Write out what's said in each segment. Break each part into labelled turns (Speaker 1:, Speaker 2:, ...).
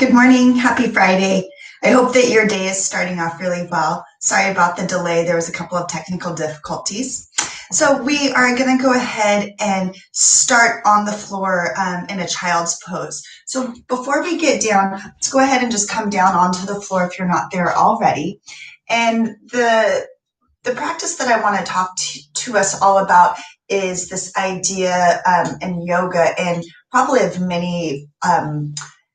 Speaker 1: Good morning. Happy Friday. I hope that your day is starting off really well. Sorry about the delay. There was a couple of technical difficulties. So we are going to go ahead and start on the floor in a child's pose. So before we get down, let's go ahead and just come down onto the floor if you're not there already. And the practice that I want to talk to us all about is this idea in yoga and probably of many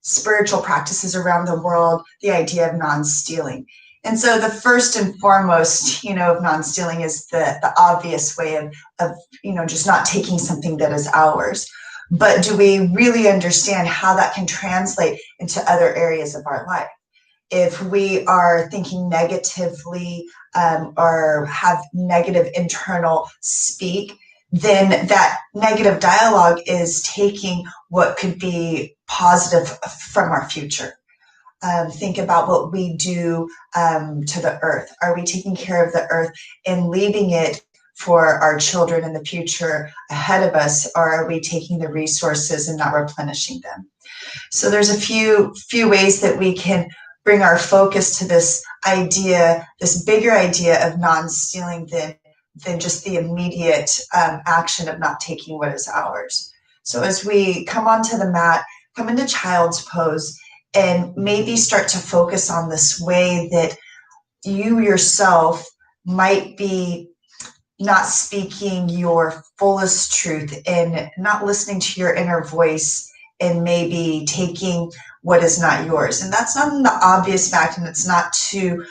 Speaker 1: spiritual practices around the world, the idea of non-stealing. And so the first and foremost, of non-stealing is the obvious way of just not taking something that is ours. But do we really understand how that can translate into other areas of our life? If we are thinking negatively or have negative internal speak, then that negative dialogue is taking what could be positive from our future. Think about what we do to the earth. Are we taking care of the earth and leaving it for our children in the future ahead of us, or are we taking the resources and not replenishing them? So there's a few ways that we can bring our focus to this idea, this bigger idea of non-stealing than just the immediate action of not taking what is ours. So as we come onto the mat, come into child's pose, and maybe start to focus on this way that you yourself might be not speaking your fullest truth and not listening to your inner voice and maybe taking what is not yours. And that's not an obvious fact, and it's not to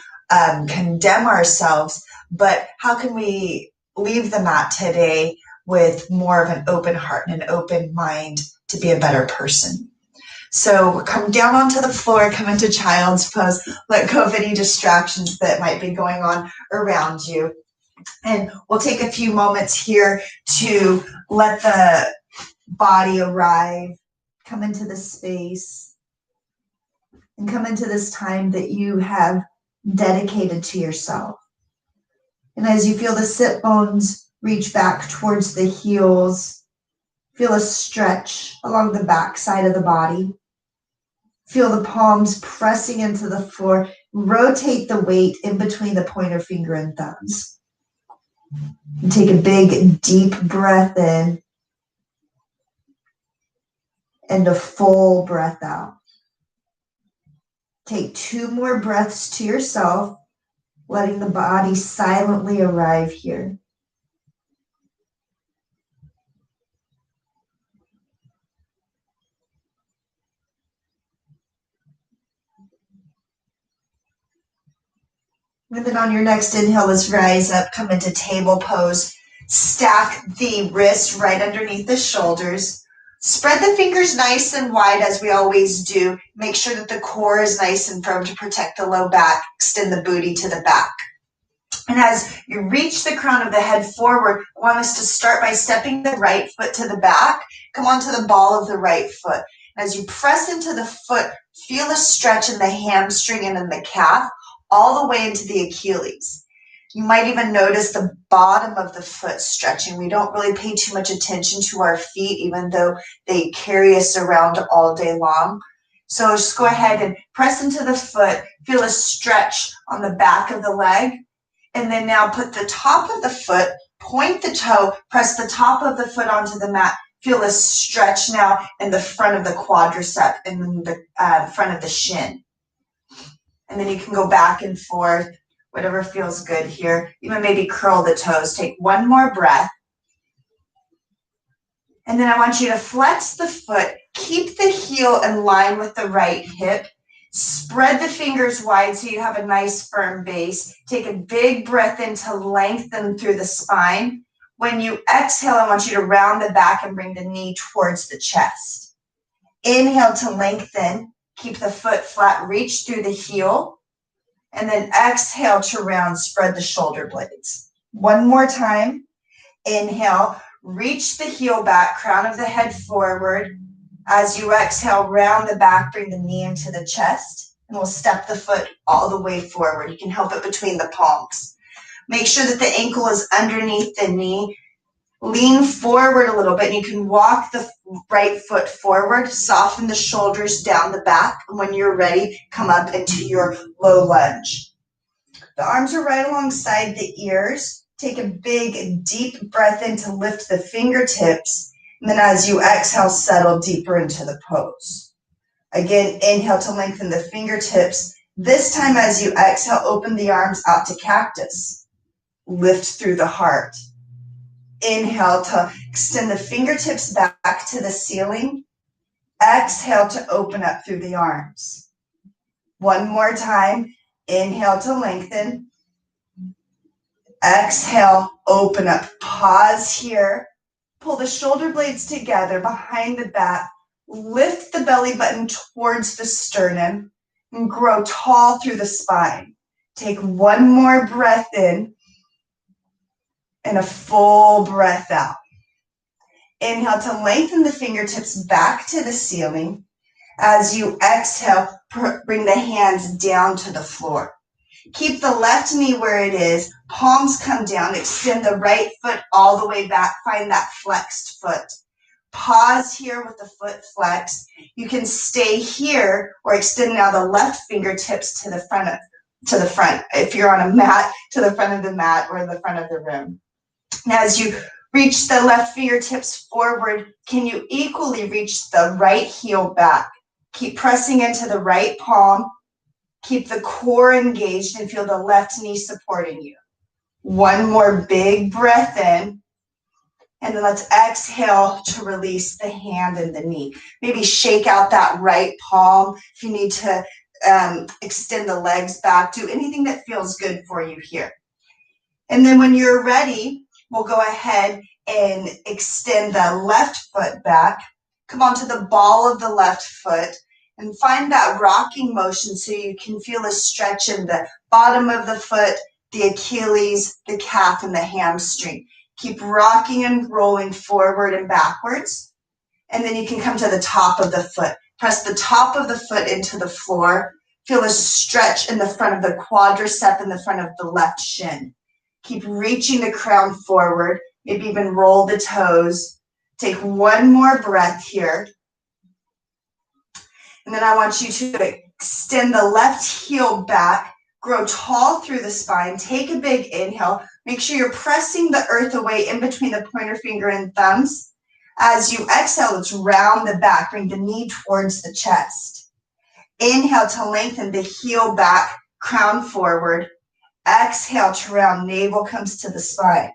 Speaker 1: condemn ourselves, but how can we leave the mat today with more of an open heart and an open mind to be a better person? So come down onto the floor, come into child's pose, let go of any distractions that might be going on around you. And we'll take a few moments here to let the body arrive, come into the space, and come into this time that you have dedicated to yourself. And as you feel the sit bones reach back towards the heels, feel a stretch along the back side of the body. Feel the palms pressing into the floor. Rotate the weight in between the pointer finger and thumbs. And take a big, deep breath in and a full breath out. Take 2 more breaths to yourself, letting the body silently arrive here. And then on your next inhale, let's rise up, come into table pose. Stack the wrists right underneath the shoulders. Spread the fingers nice and wide as we always do. Make sure that the core is nice and firm to protect the low back. Extend the booty to the back. And as you reach the crown of the head forward, I want us to start by stepping the right foot to the back. Come onto the ball of the right foot. As you press into the foot, feel a stretch in the hamstring and in the calf, all the way into the Achilles. You might even notice the bottom of the foot stretching. We don't really pay too much attention to our feet, even though they carry us around all day long. So just go ahead and press into the foot, feel a stretch on the back of the leg, and then now put the top of the foot, point the toe, press the top of the foot onto the mat. Feel a stretch now in the front of the quadricep and then the front of the shin. And then you can go back and forth, whatever feels good here. Even maybe curl the toes. Take 1 more breath. And then I want you to flex the foot. Keep the heel in line with the right hip. Spread the fingers wide so you have a nice firm base. Take a big breath in to lengthen through the spine. When you exhale, I want you to round the back and bring the knee towards the chest. Inhale to lengthen. Keep the foot flat, reach through the heel, and then exhale to round, spread the shoulder blades. 1 more time. Inhale, reach the heel back, crown of the head forward. As you exhale, round the back, bring the knee into the chest, and we'll step the foot all the way forward. You can help it between the palms. Make sure that the ankle is underneath the knee. Lean forward a little bit, and you can walk the right foot forward, soften the shoulders down the back. And when you're ready, come up into your low lunge. The arms are right alongside the ears. Take a big, deep breath in to lift the fingertips. And then as you exhale, settle deeper into the pose. Again, inhale to lengthen the fingertips. This time as you exhale, open the arms out to cactus. Lift through the heart. Inhale to extend the fingertips back to the ceiling. Exhale to open up through the arms. One more time. Inhale to lengthen. Exhale, open up. Pause here. Pull the shoulder blades together behind the back. Lift the belly button towards the sternum and grow tall through the spine. Take one more breath in and a full breath out. Inhale to lengthen the fingertips back to the ceiling. As you exhale, bring the hands down to the floor. Keep the left knee where it is. Palms come down. Extend the right foot all the way back. Find that flexed foot. Pause here with the foot flexed. You can stay here or extend now the left fingertips to the front. If you're on a mat, to the front of the mat or the front of the room. Now, as you reach the left fingertips forward, can you equally reach the right heel back? Keep pressing into the right palm. Keep the core engaged and feel the left knee supporting you. One more big breath in. And then let's exhale to release the hand and the knee. Maybe shake out that right palm. If you need to extend the legs back, do anything that feels good for you here. And then when you're ready, we'll go ahead and extend the left foot back. Come onto the ball of the left foot and find that rocking motion so you can feel a stretch in the bottom of the foot, the Achilles, the calf, and the hamstring. Keep rocking and rolling forward and backwards. And then you can come to the top of the foot. Press the top of the foot into the floor. Feel a stretch in the front of the quadricep and the front of the left shin. Keep reaching the crown forward. Maybe even roll the toes. Take one more breath here. And then I want you to extend the left heel back. Grow tall through the spine. Take a big inhale. Make sure you're pressing the earth away in between the pointer finger and thumbs. As you exhale, let's round the back. Bring the knee towards the chest. Inhale to lengthen the heel back, crown forward. Exhale to round, navel comes to the spine.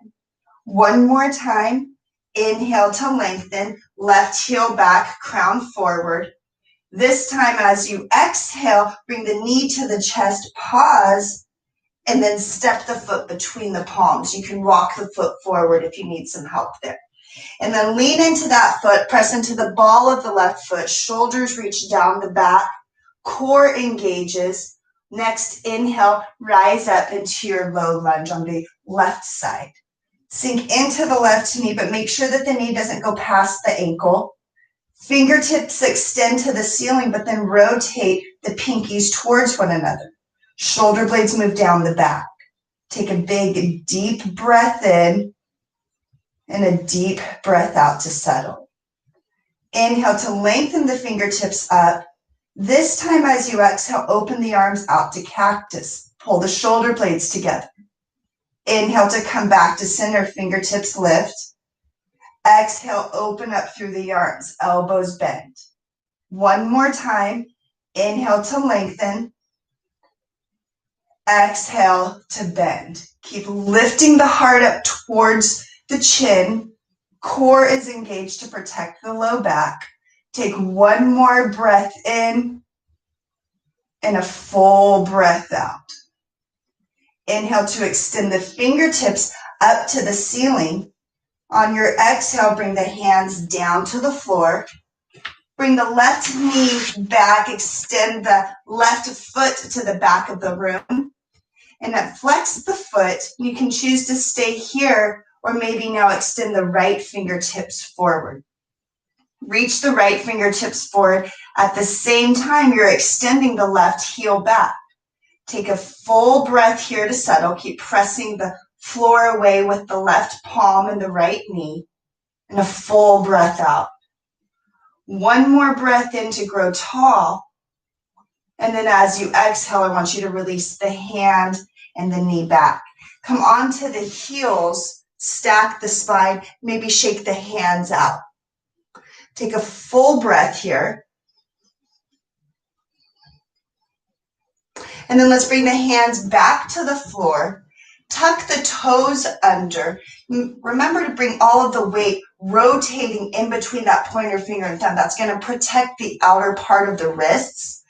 Speaker 1: One more time. Inhale to lengthen, left heel back, crown forward. This time as you exhale, bring the knee to the chest, pause, and then step the foot between the palms. You can walk the foot forward if you need some help there. And then lean into that foot, press into the ball of the left foot, shoulders reach down the back, core engages. Next, inhale, rise up into your low lunge on the left side. Sink into the left knee, but make sure that the knee doesn't go past the ankle. Fingertips extend to the ceiling, but then rotate the pinkies towards one another. Shoulder blades move down the back. Take a big, deep breath in and a deep breath out to settle. Inhale to lengthen the fingertips up. This time as you exhale, open the arms out to cactus. Pull the shoulder blades together. Inhale to come back to center, fingertips lift. Exhale, open up through the arms, elbows bend. One more time. Inhale to lengthen. Exhale to bend. Keep lifting the heart up towards the chin. Core is engaged to protect the low back. Take one more breath in and a full breath out. Inhale to extend the fingertips up to the ceiling. On your exhale, bring the hands down to the floor. Bring the left knee back, extend the left foot to the back of the room. And then flex the foot. You can choose to stay here or maybe now extend the right fingertips forward. Reach the right fingertips forward. At the same time, you're extending the left heel back. Take a full breath here to settle. Keep pressing the floor away with the left palm and the right knee, and a full breath out. One more breath in to grow tall. And then as you exhale, I want you to release the hand and the knee back. Come onto the heels, stack the spine, maybe shake the hands out. Take a full breath here. And then let's bring the hands back to the floor. Tuck the toes under. Remember to bring all of the weight rotating in between that pointer finger and thumb. That's going to protect the outer part of the wrists.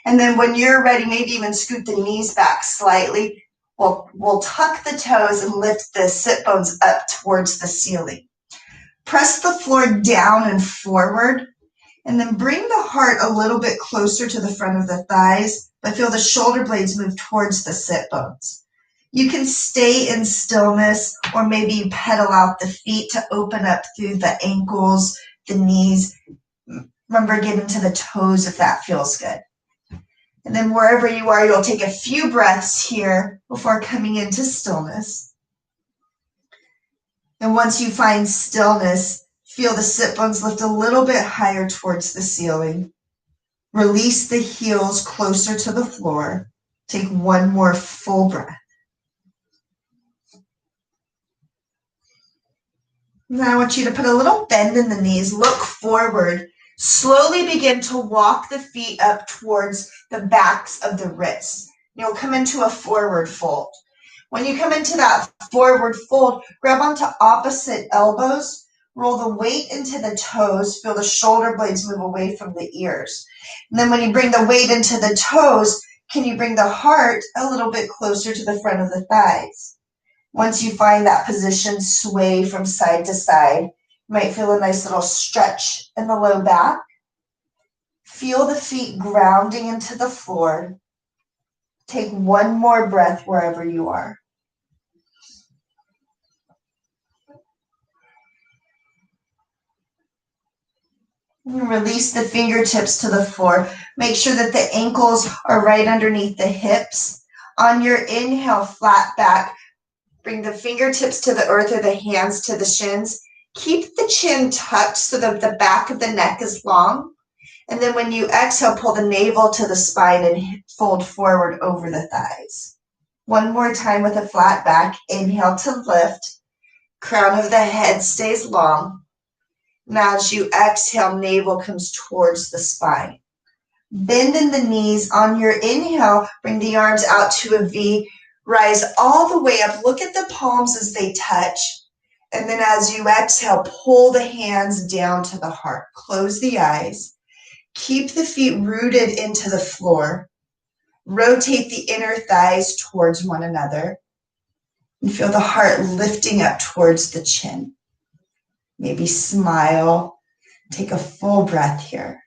Speaker 1: And then when you're ready, maybe even scoot the knees back slightly. We'll tuck the toes and lift the sit bones up towards the ceiling. Press the floor down and forward. And then bring the heart a little bit closer to the front of the thighs, but feel the shoulder blades move towards the sit bones. You can stay in stillness, or maybe pedal out the feet to open up through the ankles, the knees. Remember, getting to the toes if that feels good. And then wherever you are, you'll take a few breaths here before coming into stillness. And once you find stillness, feel the sit bones lift a little bit higher towards the ceiling. Release the heels closer to the floor. Take one more full breath. Now I want you to put a little bend in the knees. Look forward. Slowly begin to walk the feet up towards the backs of the wrists. You'll come into a forward fold. When you come into that forward fold, grab onto opposite elbows. Roll the weight into the toes. Feel the shoulder blades move away from the ears. And then when you bring the weight into the toes, can you bring the heart a little bit closer to the front of the thighs? Once you find that position, sway from side to side. You might feel a nice little stretch in the low back. Feel the feet grounding into the floor. Take one more breath wherever you are. Release the fingertips to the floor. Make sure that the ankles are right underneath the hips. On your inhale, flat back. Bring the fingertips to the earth or the hands to the shins. Keep the chin tucked so that the back of the neck is long. And then when you exhale, pull the navel to the spine and fold forward over the thighs. One more time with a flat back. Inhale to lift. Crown of the head stays long. Now as you exhale, navel comes towards the spine. Bend in the knees. On your inhale, bring the arms out to a V. Rise all the way up. Look at the palms as they touch. And then as you exhale, pull the hands down to the heart. Close the eyes. Keep the feet rooted into the floor. Rotate the inner thighs towards one another. And feel the heart lifting up towards the chin. Maybe smile. Take a full breath here.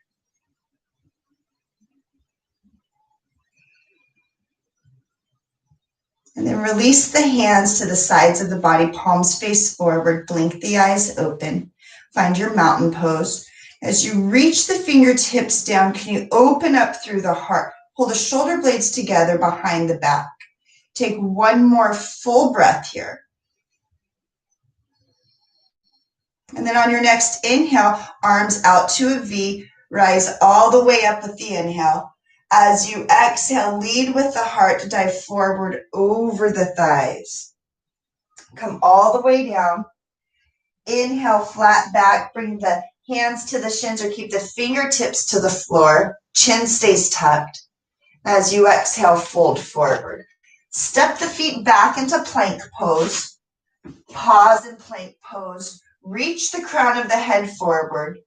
Speaker 1: And then release the hands to the sides of the body, palms face forward, blink the eyes open. Find your mountain pose. As you reach the fingertips down, can you open up through the heart? Pull the shoulder blades together behind the back. Take one more full breath here. And then on your next inhale, arms out to a V, rise all the way up with the inhale. As you exhale, lead with the heart to dive forward over the thighs. Come all the way down. Inhale, flat back. Bring the hands to the shins or keep the fingertips to the floor. Chin stays tucked. As you exhale, fold forward. Step the feet back into plank pose. Pause in plank pose. Reach the crown of the head forward.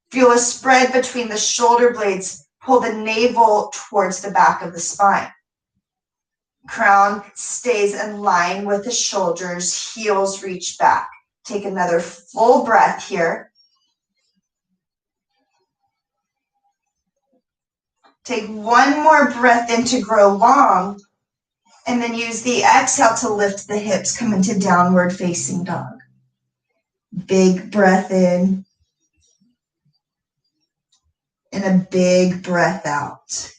Speaker 1: Feel a spread between the shoulder blades. Pull the navel towards the back of the spine. Crown stays in line with the shoulders. Heels reach back. Take another full breath here. Take one more breath in to grow long. And then use the exhale to lift the hips. Come into downward facing dog. Big breath in. And a big breath out.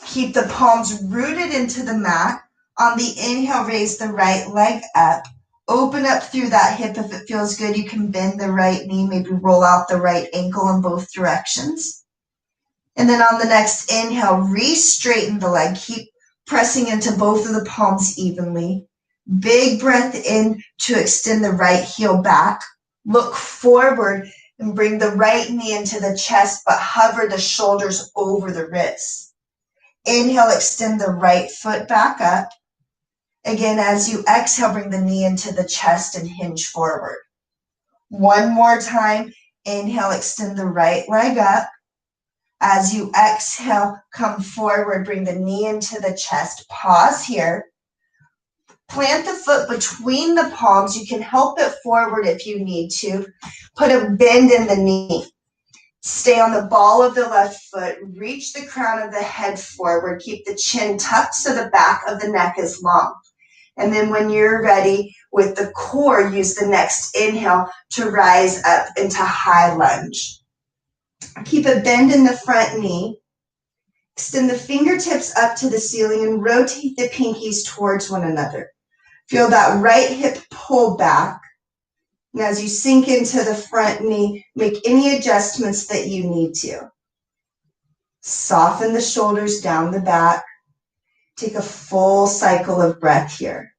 Speaker 1: Keep the palms rooted into the mat. On the inhale, raise the right leg up. Open up through that hip. If it feels good, you can bend the right knee, maybe roll out the right ankle in both directions. And then on the next inhale, re-straighten the leg. Keep pressing into both of the palms evenly. Big breath in to extend the right heel back. Look forward and bring the right knee into the chest, but hover the shoulders over the wrists. Inhale, extend the right foot back up. Again, as you exhale, bring the knee into the chest and hinge forward. One more time. Inhale, extend the right leg up. As you exhale, come forward, bring the knee into the chest. Pause here. Plant the foot between the palms. You can help it forward if you need to. Put a bend in the knee. Stay on the ball of the left foot. Reach the crown of the head forward. Keep the chin tucked so the back of the neck is long. And then when you're ready with the core, use the next inhale to rise up into high lunge. Keep a bend in the front knee. Extend the fingertips up to the ceiling and rotate the pinkies towards one another. Feel that right hip pull back. And as you sink into the front knee, make any adjustments that you need to. Soften the shoulders down the back. Take a full cycle of breath here.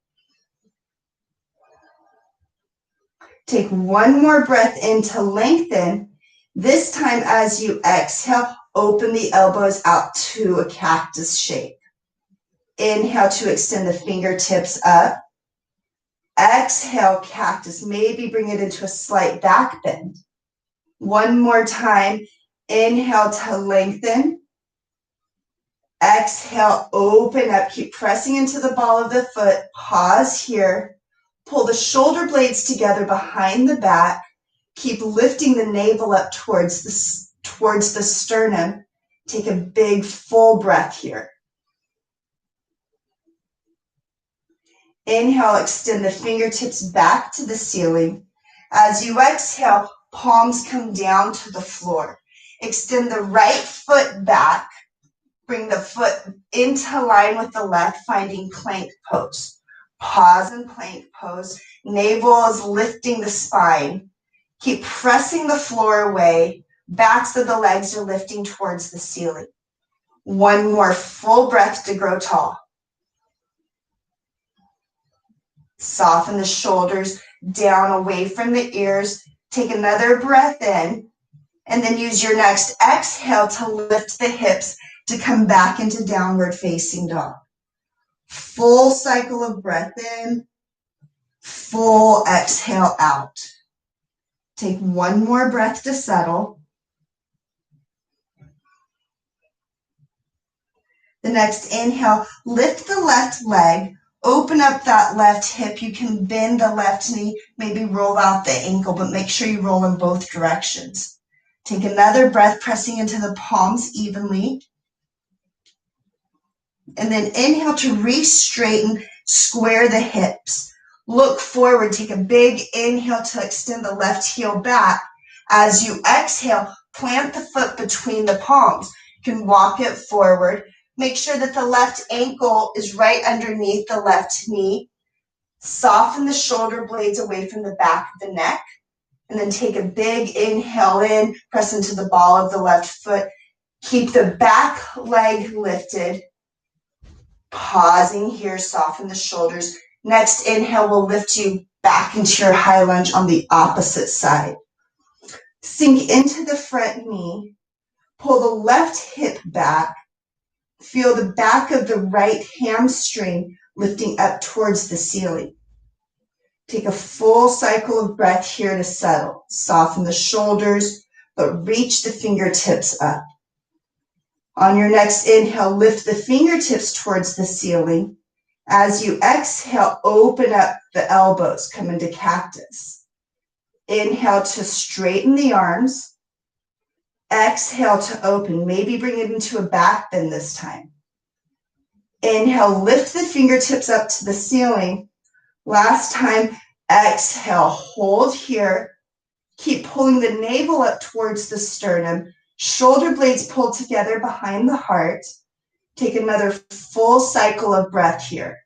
Speaker 1: Take one more breath in to lengthen. This time as you exhale, open the elbows out to a cactus shape. Inhale to extend the fingertips up. Exhale, cactus. Maybe bring it into a slight back bend. One more time. Inhale to lengthen. Exhale, open up. Keep pressing into the ball of the foot. Pause here. Pull the shoulder blades together behind the back. Keep lifting the navel up towards the sternum. Take a big full breath here. Inhale, extend the fingertips back to the ceiling. As you exhale, palms come down to the floor. Extend the right foot back. Bring the foot into line with the left, finding plank pose. Pause in plank pose. Navel is lifting the spine. Keep pressing the floor away. Backs of the legs are lifting towards the ceiling. One more full breath to grow tall. Soften the shoulders down away from the ears. Take another breath in, and then use your next exhale to lift the hips to come back into downward facing dog. Full cycle of breath in, full exhale out. Take one more breath to settle. The next inhale, lift the left leg, open up that left hip. You can bend the left knee, maybe roll out the ankle, but make sure you roll in both directions. Take another breath, pressing into the palms evenly. And then inhale to re-straighten, square the hips. Look forward, take a big inhale to extend the left heel back. As you exhale, plant the foot between the palms. You can walk it forward. Make sure that the left ankle is right underneath the left knee. Soften the shoulder blades away from the back of the neck. And then take a big inhale in, press into the ball of the left foot. Keep the back leg lifted. Pausing here, soften the shoulders. Next inhale will lift you back into your high lunge on the opposite side. Sink into the front knee. Pull the left hip back. Feel the back of the right hamstring lifting up towards the ceiling. Take a full cycle of breath here to settle. Soften the shoulders, but reach the fingertips up. On your next inhale, lift the fingertips towards the ceiling. As you exhale, open up the elbows, come into cactus. Inhale to straighten the arms. Exhale to open. Maybe bring it into a back bend this time. Inhale, lift the fingertips up to the ceiling. Last time, exhale, hold here. Keep pulling the navel up towards the sternum. Shoulder blades pull together behind the heart. Take another full cycle of breath here.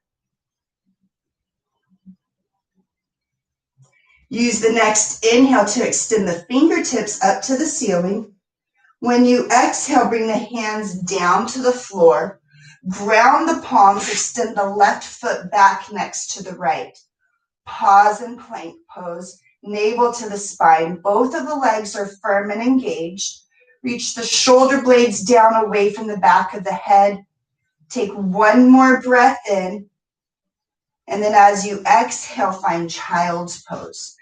Speaker 1: Use the next inhale to extend the fingertips up to the ceiling. When you exhale, bring the hands down to the floor. Ground the palms, extend the left foot back next to the right. Pause in plank pose, navel to the spine. Both of the legs are firm and engaged. Reach the shoulder blades down away from the back of the head. Take one more breath in. And then as you exhale, find child's pose.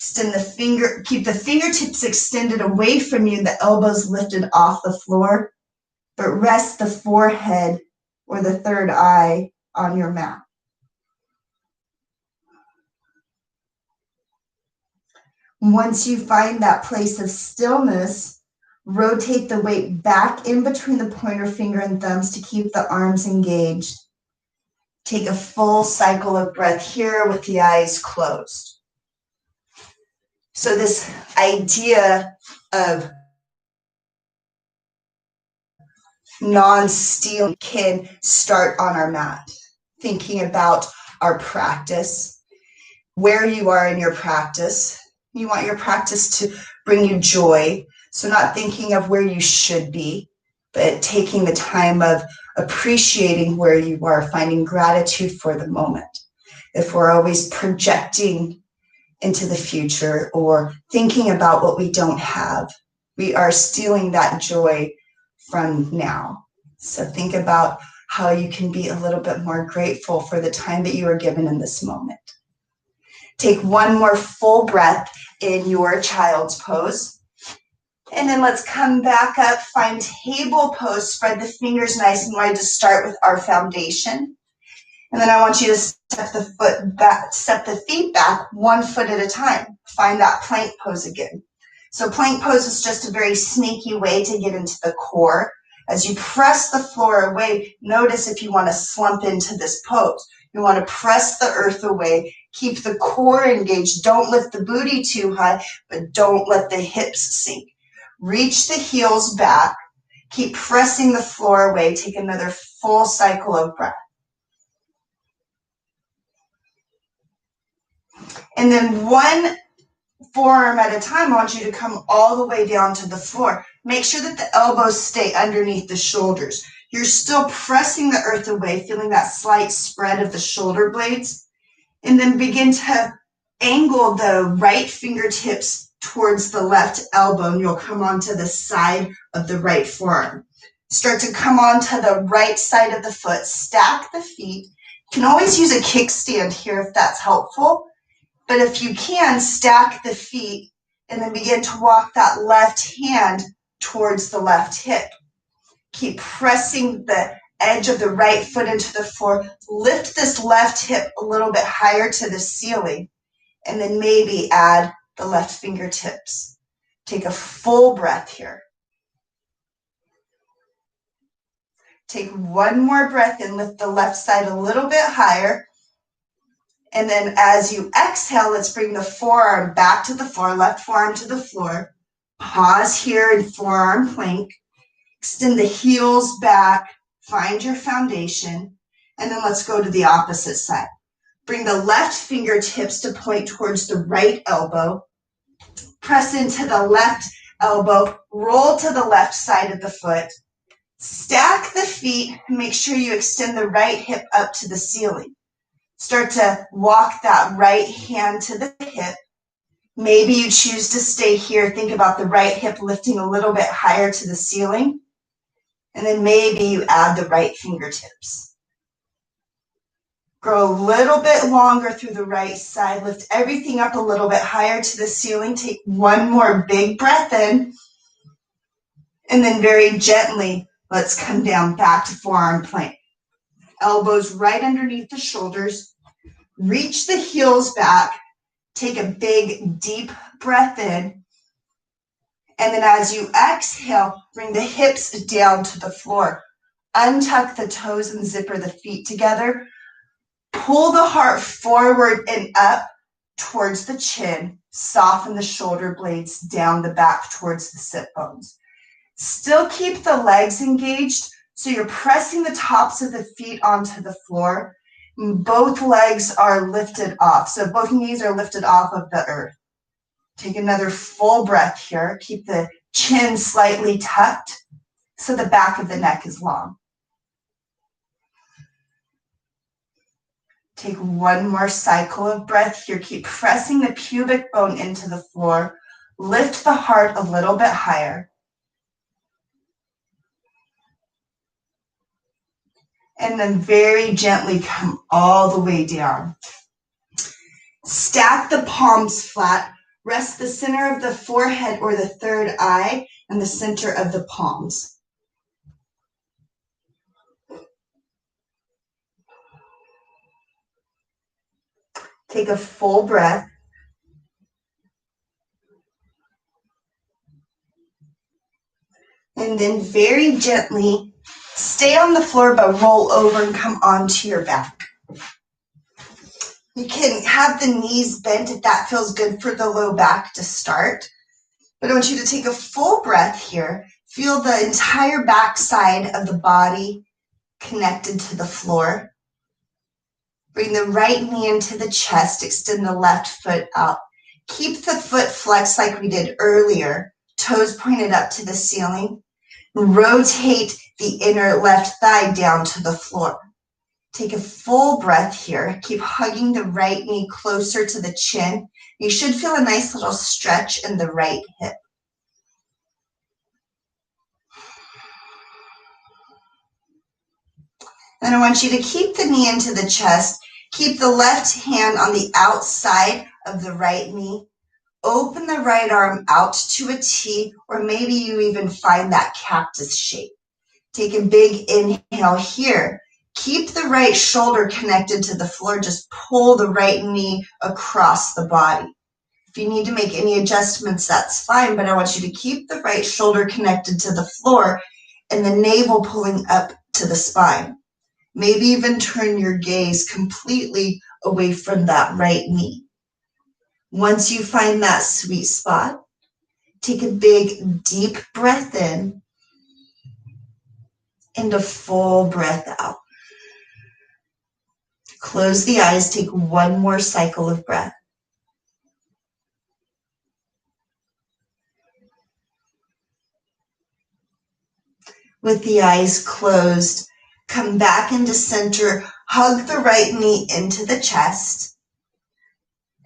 Speaker 1: Keep the fingertips extended away from you, the elbows lifted off the floor, but rest the forehead or the third eye on your mat. Once you find that place of stillness, rotate the weight back in between the pointer finger and thumbs to keep the arms engaged. Take a full cycle of breath here with the eyes closed. So this idea of non-stealing can start on our mat, thinking about our practice, where you are in your practice. You want your practice to bring you joy. So not thinking of where you should be, but taking the time of appreciating where you are, finding gratitude for the moment. If we're always projecting into the future or thinking about what we don't have, we are stealing that joy from now. So think about how you can be a little bit more grateful for the time that you are given in this moment. Take one more full breath in your child's pose. And then let's come back up, find table pose, spread the fingers nice and wide to start with our foundation. And then I want you to step the feet back 1 foot at a time. Find that plank pose again. So plank pose is just a very sneaky way to get into the core. As you press the floor away, notice if you want to slump into this pose. You want to press the earth away, keep the core engaged. Don't lift the booty too high, but don't let the hips sink. Reach the heels back. Keep pressing the floor away. Take another full cycle of breath. And then one forearm at a time, I want you to come all the way down to the floor. Make sure that the elbows stay underneath the shoulders. You're still pressing the earth away, feeling that slight spread of the shoulder blades. And then begin to angle the right fingertips towards the left elbow, and you'll come onto the side of the right forearm. Start to come onto the right side of the foot. Stack the feet. You can always use a kickstand here if that's helpful. But if you can, stack the feet and then begin to walk that left hand towards the left hip. Keep pressing the edge of the right foot into the floor. Lift this left hip a little bit higher to the ceiling, and then maybe add the left fingertips. Take a full breath here. Take one more breath in, lift the left side a little bit higher. And then as you exhale, let's bring the forearm back to the floor, left forearm to the floor. Pause here in forearm plank. Extend the heels back. Find your foundation. And then let's go to the opposite side. Bring the left fingertips to point towards the right elbow. Press into the left elbow. Roll to the left side of the foot. Stack the feet. Make sure you extend the right hip up to the ceiling. Start to walk that right hand to the hip. Maybe you choose to stay here. Think about the right hip lifting a little bit higher to the ceiling. And then maybe you add the right fingertips. Grow a little bit longer through the right side. Lift everything up a little bit higher to the ceiling. Take one more big breath in. And then very gently, let's come down back to forearm plank. Elbows right underneath the shoulders. Reach the heels back. Take a big, deep breath in. And then as you exhale, bring the hips down to the floor. Untuck the toes and zipper the feet together. Pull the heart forward and up towards the chin. Soften the shoulder blades down the back towards the sit bones. Still keep the legs engaged, so you're pressing the tops of the feet onto the floor. Both legs are lifted off. So both knees are lifted off of the earth. Take another full breath here. Keep the chin slightly tucked so the back of the neck is long. Take one more cycle of breath here. Keep pressing the pubic bone into the floor. Lift the heart a little bit higher. And then very gently come all the way down. Stack the palms flat. Rest the center of the forehead or the third eye and the center of the palms. Take a full breath. And then very gently stay on the floor but roll over and come onto your back. You can have the knees bent if that feels good for the low back to start. But I want you to take a full breath here. Feel the entire back side of the body connected to the floor. Bring the right knee into the chest. Extend the left foot out. Keep the foot flexed like we did earlier. Toes pointed up to the ceiling. Rotate the inner left thigh down to the floor. Take a full breath here. Keep hugging the right knee closer to the chin. You should feel a nice little stretch in the right hip. Then I want you to keep the knee into the chest. Keep the left hand on the outside of the right knee. Open the right arm out to a T, or maybe you even find that cactus shape. Take a big inhale here. Keep the right shoulder connected to the floor. Just pull the right knee across the body. If you need to make any adjustments, that's fine, but I want you to keep the right shoulder connected to the floor and the navel pulling up to the spine. Maybe even turn your gaze completely away from that right knee. Once you find that sweet spot, take a big, deep breath in and a full breath out. Close the eyes, take one more cycle of breath. With the eyes closed, come back into center, hug the right knee into the chest,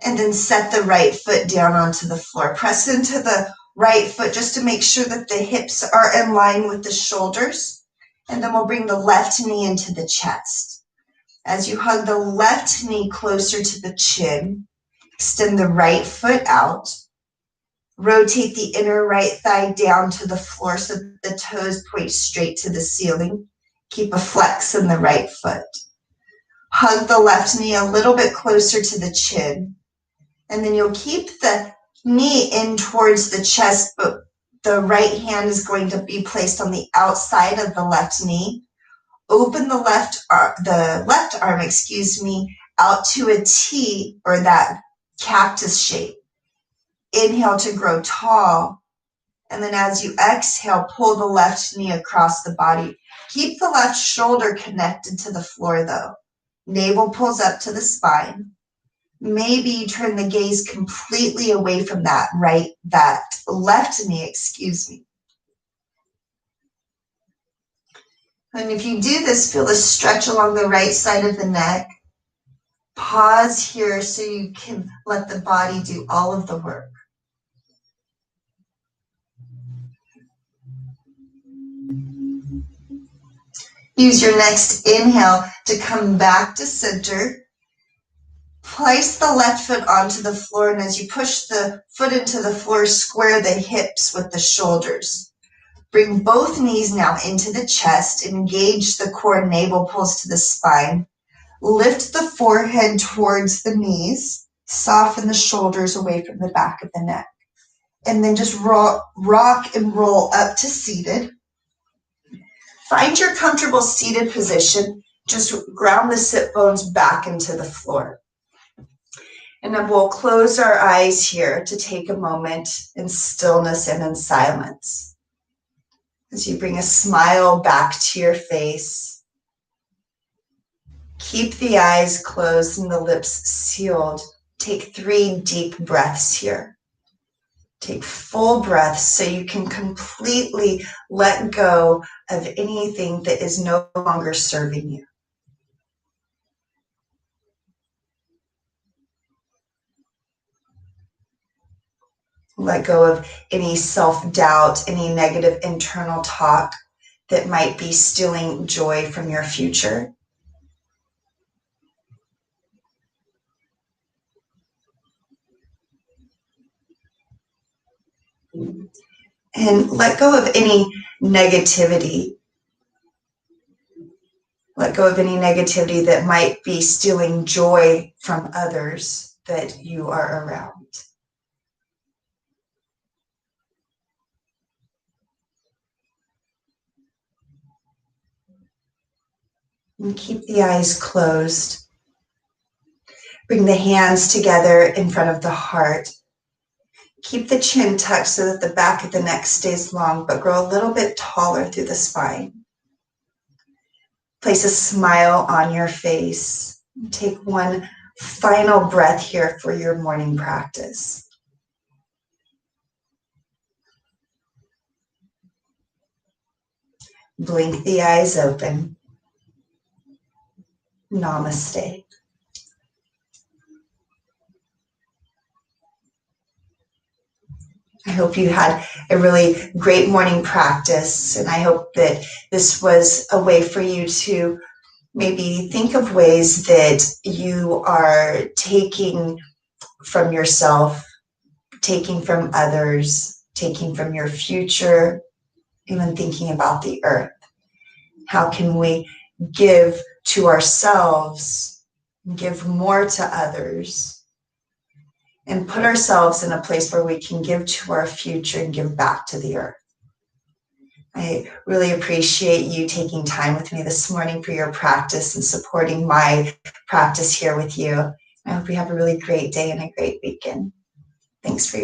Speaker 1: and then set the right foot down onto the floor. Press into the right foot just to make sure that the hips are in line with the shoulders, and then we'll bring the left knee into the chest. As you hug the left knee closer to the chin, extend the right foot out. Rotate the inner right thigh down to the floor so that the toes point straight to the ceiling. Keep a flex in the right foot. Hug the left knee a little bit closer to the chin. And then you'll keep the knee in towards the chest, but the right hand is going to be placed on the outside of the left knee. Open the left arm, out to a T, or that cactus shape. Inhale to grow tall. And then as you exhale, pull the left knee across the body. Keep the left shoulder connected to the floor though. Navel pulls up to the spine. Maybe turn the gaze completely away from that left knee, And if you do this, feel the stretch along the right side of the neck. Pause here so you can let the body do all of the work. Use your next inhale to come back to center. Place the left foot onto the floor, and as you push the foot into the floor, square the hips with the shoulders. Bring both knees now into the chest. Engage the core, navel pulls to the spine. Lift the forehead towards the knees. Soften the shoulders away from the back of the neck. And then just rock and roll up to seated. Find your comfortable seated position. Just ground the sit bones back into the floor. And then we'll close our eyes here to take a moment in stillness and in silence. As you bring a smile back to your face, Keep the eyes closed and the lips sealed. Take 3 deep breaths here. Take full breaths so you can completely let go of anything that is no longer serving you. Let go of any self-doubt, any negative internal talk that might be stealing joy from your future. And let go of any negativity. Let go of any negativity that might be stealing joy from others that you are around. And keep the eyes closed. Bring the hands together in front of the heart. Keep the chin tucked so that the back of the neck stays long, but grow a little bit taller through the spine. Place a smile on your face. Take one final breath here for your morning practice. Blink the eyes open. Namaste. I hope you had a really great morning practice, and I hope that this was a way for you to maybe think of ways that you are taking from yourself, taking from others, taking from your future, even thinking about the earth. How can we give to ourselves, give more to others, and put ourselves in a place where we can give to our future and give back to the earth? I really appreciate you taking time with me this morning for your practice and supporting my practice here with you. I hope you have a really great day and a great weekend. Thanks for your